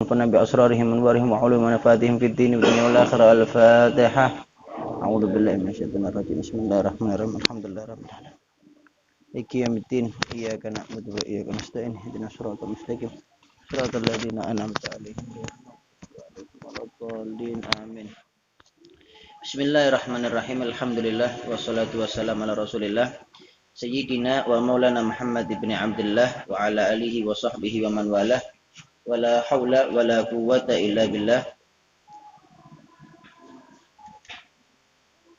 وارزقنا بأسرارهم وأنوارهم وعلوم ونفاتهم في الدين والدنيا والآخرة. الفاتحة. أعوذ بالله من الشيطان الرجيم. بسم الله الرحمن الرحيم. الحمد لله رب العالمين. مالك يوم الدين. إياك نعبد وإياك نستعين. اهدنا الصراط المستقيم صراط الذين أنعمت عليهم غير المغضوب عليهم ولا الضالين. آمين. Bismillahirrahmanirrahim. Alhamdulillah wassalatu wassalamu ala Rasulillah Sayyidina wa Maulana Muhammad ibn Abdullah wa ala alihi wa sahbihi wa man walah. Wala haula wala quwwata illa billah.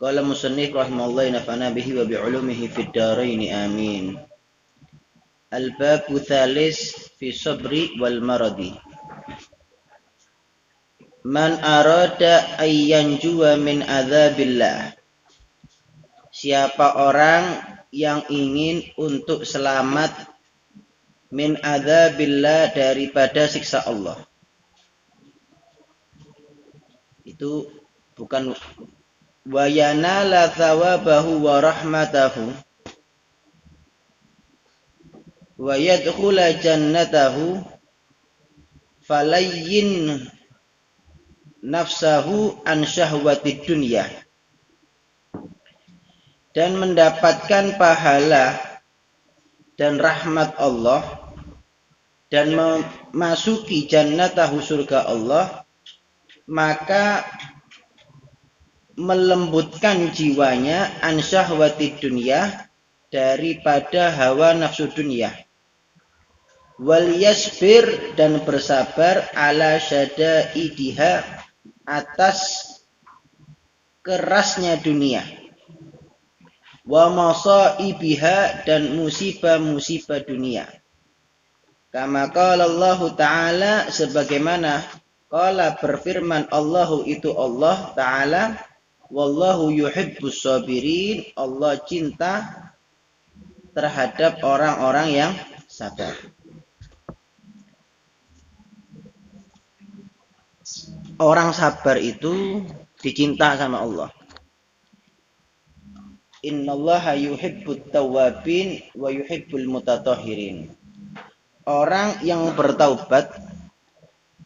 Qala musannif rahimallahu nafa'ana bihi wa bi'ulumihi fid dharain amin. Al-babu tsalis fi sabri wal maradi. Man arada ayyanjuwa min adzabillah. Siapa orang yang ingin untuk selamat min adzabillah daripada siksa Allah. Itu bukan wa yanala thawabahu wa rahmatahu wa yadkhula jannatahu falayyin nafsahu an syahwatid dunya, dan mendapatkan pahala dan rahmat Allah dan memasuki jannatahu surga Allah, maka melembutkan jiwanya an syahwatid dunya, daripada hawa nafsu dunia. Wal yasbir, dan bersabar ala syadaidiha, atas kerasnya dunia. Wa masaibiha, dan musibah-musibah dunia. Kama qala Allah Ta'ala, sebagaimana qala berfirman Allahu itu Allah Ta'ala, wallahu yuhibbus sabirin, Allah cinta terhadap orang-orang yang sabar. Orang sabar itu dicinta sama Allah. Innallaha yuhibbut tawwabin wa yuhibbul mutatahhirin. Orang yang bertaubat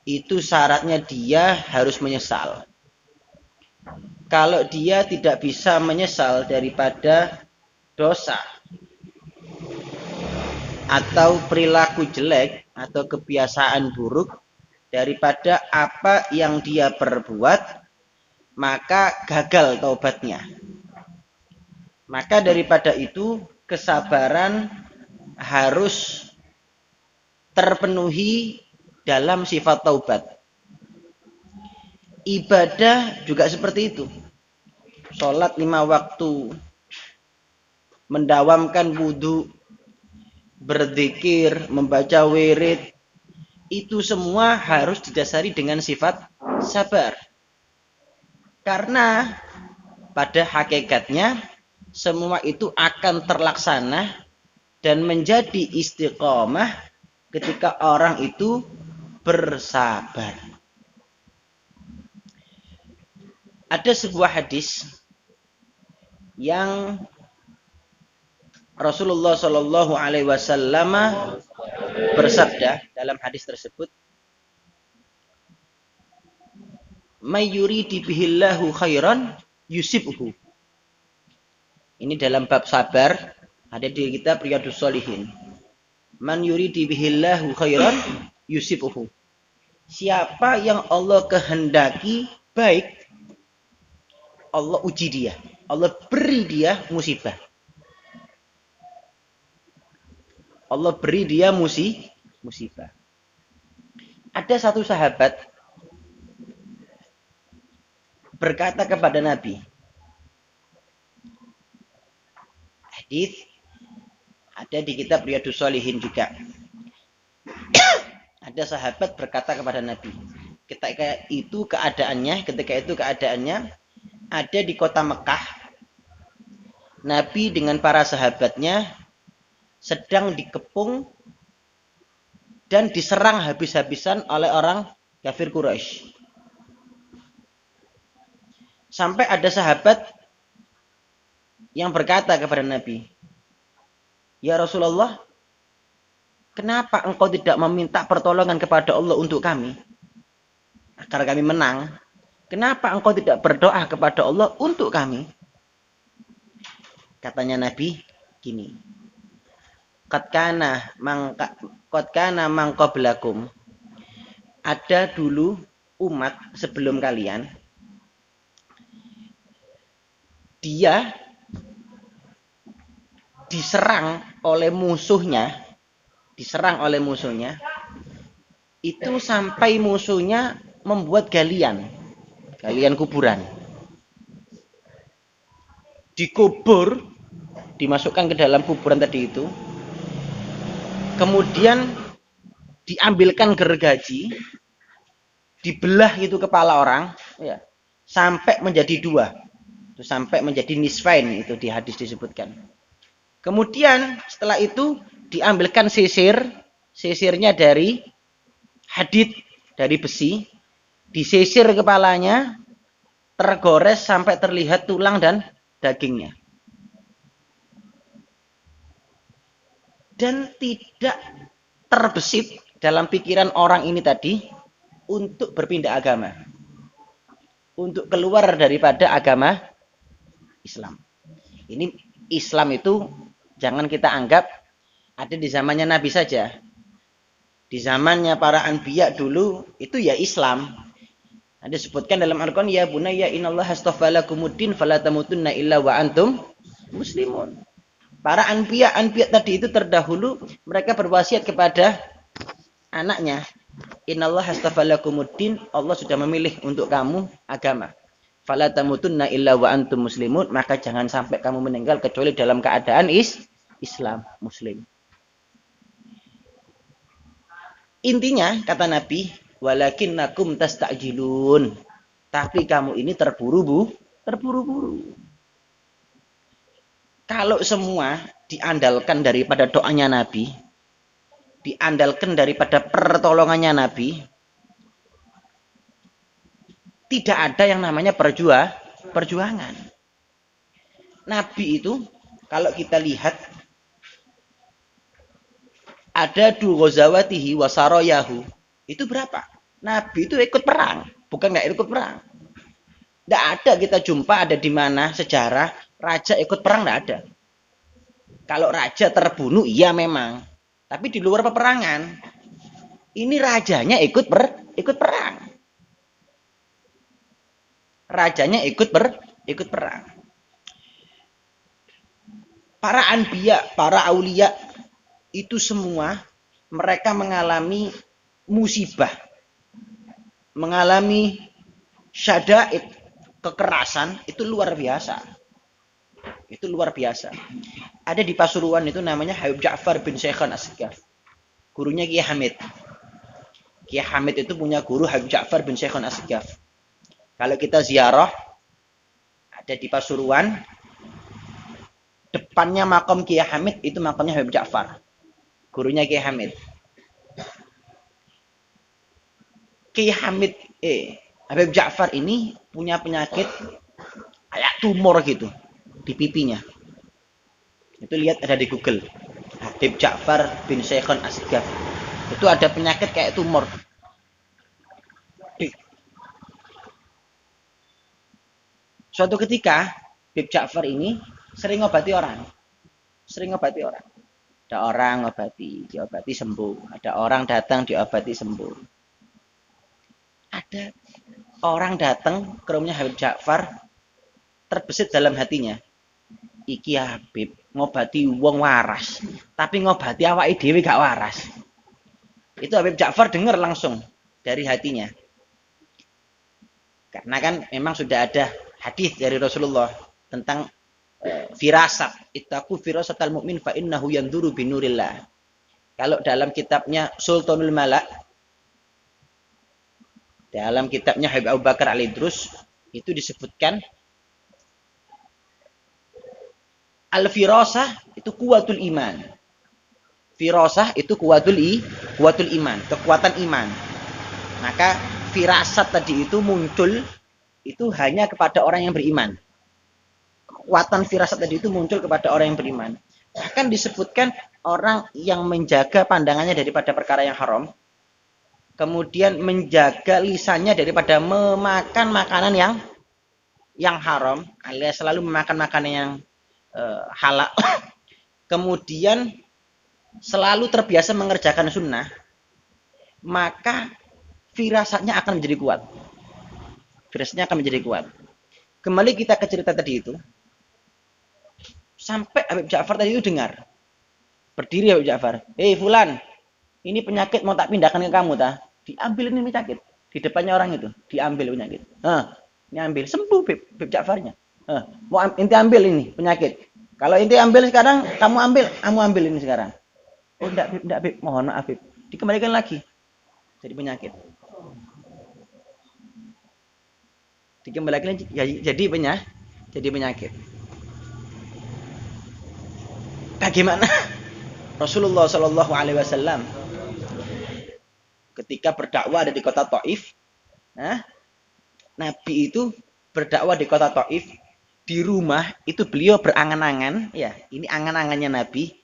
itu syaratnya dia harus menyesal. Kalau dia tidak bisa menyesal daripada dosa atau perilaku jelek atau kebiasaan buruk daripada apa yang dia perbuat, maka gagal taubatnya. Maka daripada itu kesabaran harus terpenuhi dalam sifat taubat. Ibadah juga seperti itu. Sholat 5 waktu, mendawamkan wudu, berzikir, membaca wirid, itu semua harus didasari dengan sifat sabar. Karena pada hakikatnya semua itu akan terlaksana dan menjadi istiqomah ketika orang itu bersabar. Ada sebuah hadis yang Rasulullah Shallallahu Alaihi Wasallam bersabda dalam hadis tersebut, "May yuridi bihillahu khairan yusibhu." Ini dalam bab sabar, ada di kitab Riyadhus Shalihin. Man yuridi bihillahu khairan yusibhu. Siapa yang Allah kehendaki baik, Allah uji dia, Allah beri dia musibah. Allah beri dia musibah. Ada satu sahabat berkata kepada Nabi. Hadis ada di kitab Riyadhus Shalihin juga. Ada sahabat berkata kepada Nabi. Ketika itu keadaannya ada di kota Mekah. Nabi dengan para sahabatnya sedang dikepung dan diserang habis-habisan oleh orang kafir Quraisy. Sampai ada sahabat yang berkata kepada Nabi, "Ya Rasulullah, kenapa engkau tidak meminta pertolongan kepada Allah untuk kami? agar kami menang. Kenapa engkau tidak berdoa kepada Allah untuk kami? Katanya Nabi gini. Qad kana man qablakum. Ada dulu umat sebelum kalian. Dia diserang oleh musuhnya, itu sampai musuhnya membuat galian kuburan. Dikubur, dimasukkan ke dalam kuburan tadi itu. Kemudian diambilkan gergaji, dibelah itu kepala orang, ya, sampai menjadi dua. Itu sampai menjadi nisfain, itu di hadis disebutkan. Kemudian setelah itu diambilkan sisirnya dari hadid, dari besi, disisir kepalanya, tergores sampai terlihat tulang dan dagingnya. Dan tidak terbesit dalam pikiran orang ini tadi untuk berpindah agama, untuk keluar daripada agama Islam. Ini Islam itu jangan kita anggap ada di zamannya Nabi saja. Di zamannya para anbiya dulu itu ya Islam. Ada disebutkan dalam Al-Qur'an, ya bunayya innallaha astafa lakumuddin fala tamutunna illa wa antum muslimun. Para anbiya tadi itu terdahulu mereka berwasiat kepada anaknya, innallaha astafa lakumuddin, Allah sudah memilih untuk kamu agama. Fala tamutunna illa wa antum muslimun, maka jangan sampai kamu meninggal kecuali dalam keadaan Islam, muslim. Intinya kata Nabi, walakinnakum tasta'jilun. Tapi kamu ini terburu-buru. Kalau semua diandalkan daripada doanya Nabi, diandalkan daripada pertolongannya Nabi, tidak ada yang namanya perjuangan. Nabi itu kalau kita lihat ada ghazawatihi wa sarayahu. Itu berapa? Nabi itu ikut perang, bukan nggak ikut perang. Tidak ada kita jumpa ada di mana sejarah raja ikut perang, tidak ada. Kalau raja terbunuh, iya memang. Tapi di luar peperangan. Ini rajanya ikut perang. Rajanya ikut perang. Para anbiya, para aulia, itu semua mereka mengalami musibah. Mengalami syada'id, kekerasan, itu luar biasa. Itu luar biasa. Ada di Pasuruan itu namanya Habib Ja'far bin Syekhan Asgaf. Gurunya Kiai Hamid. Kiai Hamid itu punya guru Habib Ja'far bin Syekhan Asgaf. Kalau kita ziarah, ada di Pasuruan, depannya makam Kiai Hamid, itu makamnya Habib Ja'far. Gurunya Kiai Hamid. Kiai Hamid, Habib Ja'far ini punya penyakit kayak tumor gitu di pipinya. Itu lihat ada di Google. Habib Ja'far bin Syekhan Asgaf. Itu ada penyakit kayak tumor. Suatu ketika Habib Ja'far ini sering ngobati orang. Ada orang diobati sembuh. Ada orang datang diobati sembuh. Ada orang datang ke rumahnya Habib Ja'far, terbesit dalam hatinya, iki Habib ngobati wong waras, tapi ngobati awake dhewe gak waras. Itu Habib Ja'far dengar langsung dari hatinya. Karena kan memang sudah ada hadis dari Rasulullah tentang firasat. Ittaqu firasatal mu'min fa innahu yanzuru binurillah. Kalau dalam kitabnya Sultanul Malak, dalam kitabnya Habib Abu Bakar Al-Idrus, itu disebutkan al-firasah itu kuwatul iman. Firasah itu kuwatul iman, kekuatan iman. Maka firasat tadi itu muncul itu hanya kepada orang yang beriman. Kekuatan firasat tadi itu muncul kepada orang yang beriman. Bahkan disebutkan orang yang menjaga pandangannya daripada perkara yang haram, kemudian menjaga lisannya daripada memakan makanan yang haram, alias selalu memakan makanan yang halal. Kemudian selalu terbiasa mengerjakan sunnah, maka firasatnya akan menjadi kuat. Firasatnya akan menjadi kuat. Kembali kita ke cerita tadi itu. Sampai Habib Ja'far tadi itu dengar. Berdiri Habib Ja'far. Hei Fulan, ini penyakit mau tak pindahkan ke kamu ta? Diambil ini penyakit. Di depannya orang itu. Diambil penyakit. Ini ambil. Sembuh Habib Ja'farnya. Mau inti ambil ini penyakit. Kalau inti ambil sekarang, kamu ambil ini sekarang. Oh enggak Bib, mohon maaf Bib. Dikembalikan lagi. Jadi penyakit. Dikembalikan jadi penyakit. Bagaimana Rasulullah Shallallahu Alaihi Wasallam ketika berdakwah ada di kota Taif, Nabi itu berdakwah di kota Taif, di rumah itu beliau berangan-angan, ya ini angan-angannya Nabi,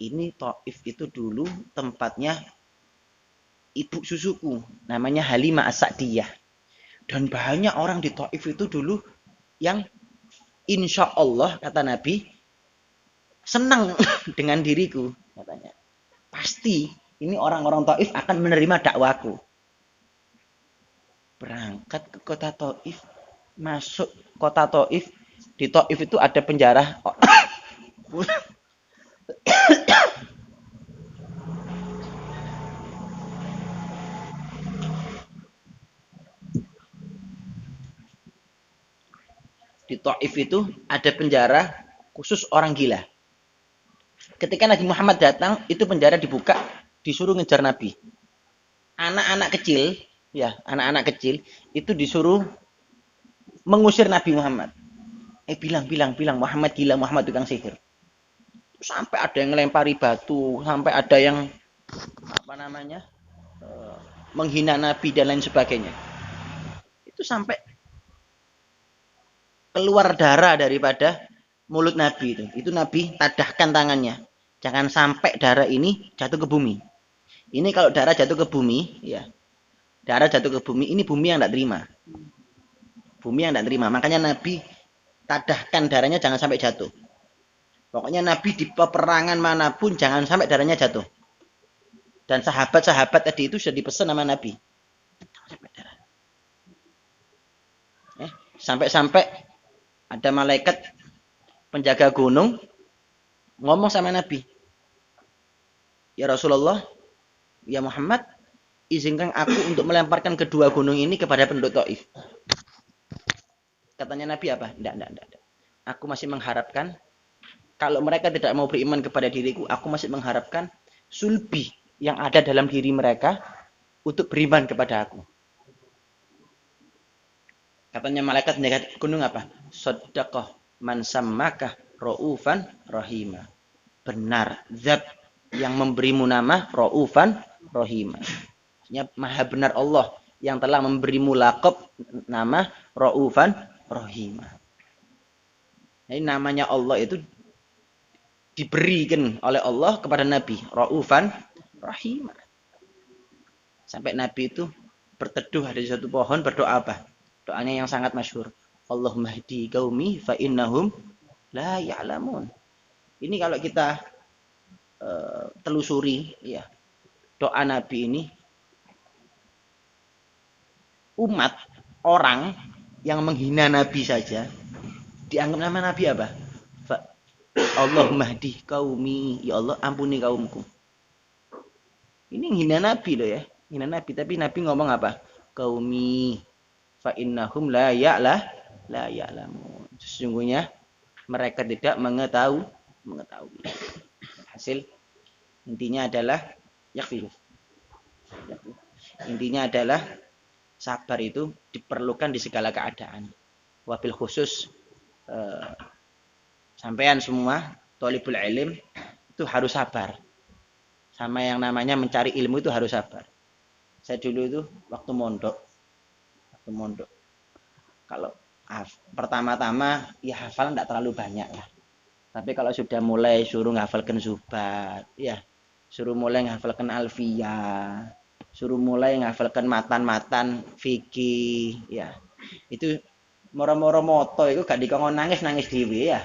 ini Taif itu dulu tempatnya ibu susuku, namanya Halimah As-Sa'diyah. Dan banyak orang di Taif itu dulu yang insya Allah, kata Nabi, senang dengan diriku, katanya. Pasti ini orang-orang Taif akan menerima dakwaku. Berangkat ke kota Taif, masuk kota Taif. Di Taif itu ada penjara. Di Taif itu ada penjara khusus orang gila. Ketika Nabi Muhammad datang, itu penjara dibuka, disuruh ngejar Nabi. Anak-anak kecil, ya, anak-anak kecil itu disuruh mengusir Nabi Muhammad. Bilang Muhammad gila, Muhammad tukang sihir. Sampai ada yang melempari batu, sampai ada yang menghina Nabi dan lain sebagainya. Itu sampai keluar darah daripada mulut Nabi itu. Itu Nabi tadahkan tangannya. Jangan sampai darah ini jatuh ke bumi. Ini kalau darah jatuh ke bumi, ya. Darah jatuh ke bumi, ini bumi yang tidak terima. Bumi yang tidak terima. Makanya Nabi tadahkan darahnya jangan sampai jatuh. Pokoknya Nabi di peperangan manapun jangan sampai darahnya jatuh. Dan sahabat-sahabat tadi itu sudah dipesan sama Nabi. Sampai ada malaikat penjaga gunung ngomong sama Nabi. Ya Rasulullah, ya Muhammad, izinkan aku untuk melemparkan kedua gunung ini kepada penduduk Taif. Katanya Nabi apa? Tidak. Aku masih mengharapkan, kalau mereka tidak mau beriman kepada diriku, aku masih mengharapkan sulbi yang ada dalam diri mereka untuk beriman kepada aku. Katanya malaikat menjaga gunung apa? Shaddaqah man sammaka ra'ufan rahima. Benar, zat yang memberimu nama ra'ufan rahima. Maksudnya maha benar Allah yang telah memberimu laqab nama ra'ufan rahima. Jadi namanya Allah itu diberikan oleh Allah kepada Nabi ra'ufan rahima. Sampai Nabi itu berteduh di suatu pohon berdoa apa? Doanya yang sangat masyhur. Allahumma hdi qaumi fa innahum la ya'lamun. Ini kalau kita telusuri ya. Doa Nabi ini umat orang yang menghina Nabi saja dianggap nama Nabi apa? Allahumma hdi qaumi, ya Allah ampuni kaumku. Ini menghina Nabi loh ya. Menghina Nabi, tapi Nabi ngomong apa? Qaumi fa innahum la ya'lamun. Sesungguhnya mereka tidak mengetahui. Hasil intinya adalah yakfiru. Intinya adalah sabar itu diperlukan di segala keadaan. Wabil khusus sampean semua thalibul ilm itu harus sabar. Sama yang namanya mencari ilmu itu harus sabar. Saya dulu itu waktu mondok. Kalau pertama-tama ya hafal enggak terlalu banyak lah. Tapi kalau sudah mulai suruh menghafalkan zubat, ya suruh mulai menghafalkan alfiyah, suruh mulai ngafalkan matan-matan fikih ya. Itu moro-moro moto itu gak dikongkon nangis dhewe ya.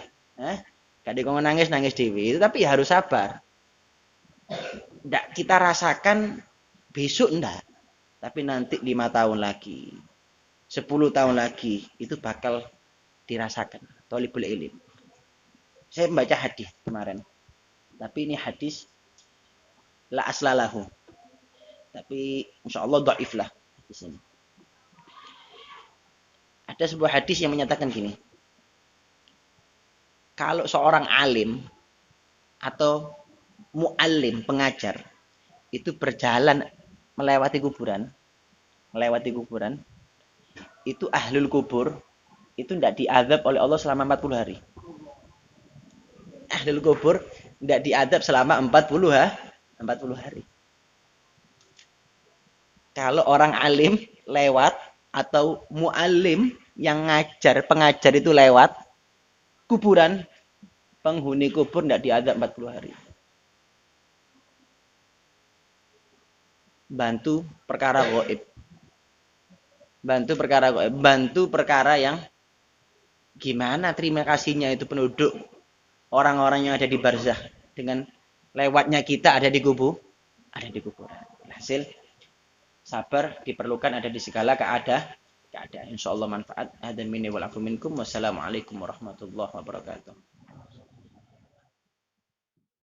Gak dikongkon nangis dhewe itu, tapi ya harus sabar. Ndak kita rasakan besok ndak, tapi nanti 5 tahun lagi, 10 tahun lagi itu bakal dirasakan. Thalibul ilm. Saya membaca hadis kemarin. Tapi ini hadis la aslalahu. Tapi insyaallah dhaif lah di sini. Ada sebuah hadis yang menyatakan gini. Kalau seorang alim atau muallim, pengajar, itu berjalan melewati kuburan, itu ahlul kubur itu tidak diazab oleh Allah selama 40 hari. Ahlul kubur tidak diazab selama 40 hari. Kalau orang alim lewat atau muallim yang pengajar itu lewat kuburan, penghuni kubur tidak diazab 40 hari. Bantu perkara gaib. Bantu perkara yang gimana terima kasihnya itu penduduk orang-orang yang ada di barzah dengan lewatnya kita ada di kuburan. Hasil sabar diperlukan ada di segala keadaan. Insyaallah manfaat. Hadza minni wal afu minkum. Wassalamualaikum warahmatullahi wabarakatuh.